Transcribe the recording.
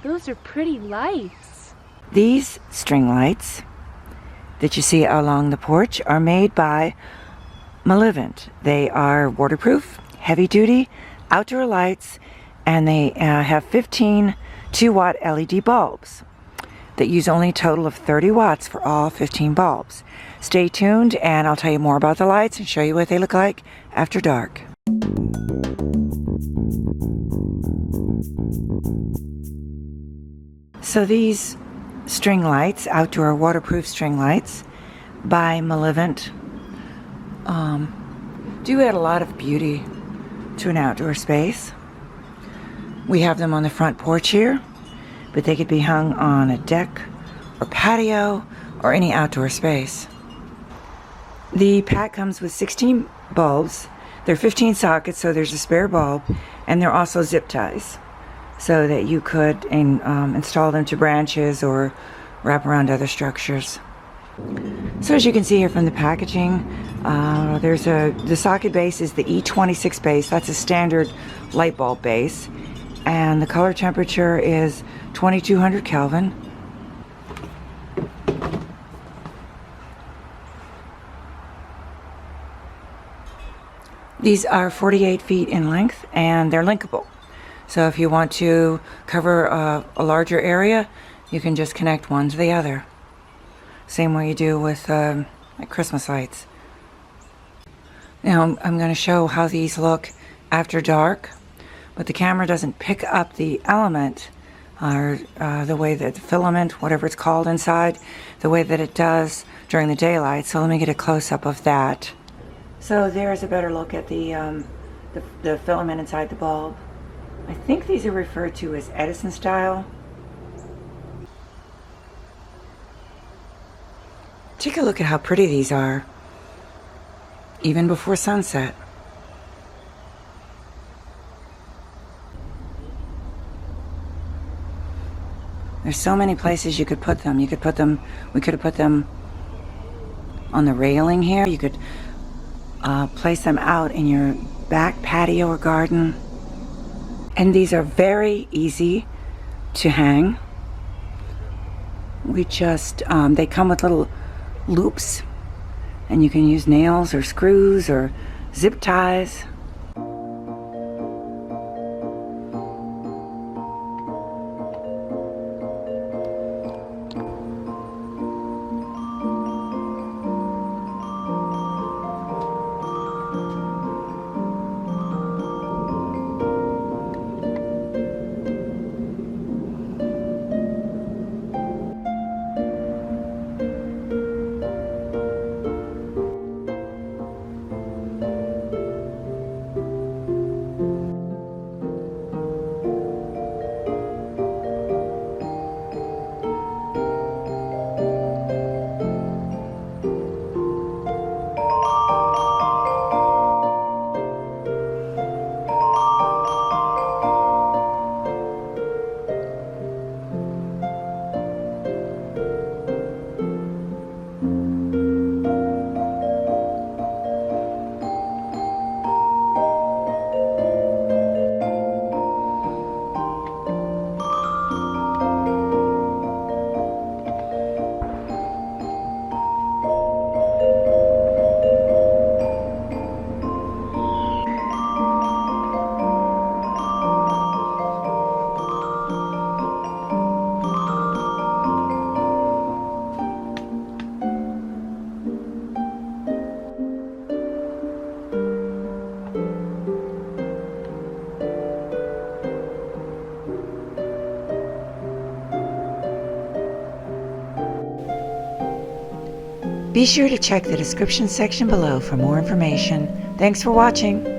those are pretty lights. These string lights that you see along the porch are made by MaLivent. They are waterproof, heavy-duty, outdoor lights, and they have 15 2-watt LED bulbs that use only a total of 30 watts for all 15 bulbs. Stay tuned and I'll tell you more about the lights and show you what they look like after dark. So these string lights, outdoor waterproof string lights by MaLivent, do add a lot of beauty to an outdoor space. We have them on the front porch here, but they could be hung on a deck or patio or any outdoor space. The pack comes with 16 bulbs. There are 15 sockets, so there's a spare bulb, and they're also zip ties so that you could install them to branches or wrap around other structures. So as you can see here from the packaging, the socket base is the E26 base. That's a standard light bulb base, and the color temperature is 2200 Kelvin. These are 48 feet in length and they're linkable. So if you want to cover a larger area, you can just connect one to the other. Same way you do with like Christmas lights. Now I'm going to show how these look after dark, but the camera doesn't pick up the element or the way that the filament, whatever it's called inside, the way that it does during the daylight. So let me get a close-up of that. So there's a better look at the filament inside the bulb. I think these are referred to as Edison style. Take a look at how pretty these are, even before sunset. There's so many places you could put them. We could have put them on the railing here. You could place them out in your back patio or garden. And these are very easy to hang. They come with little loops, and you can use nails or screws or zip ties. Be sure to check the description section below for more information. Thanks for watching.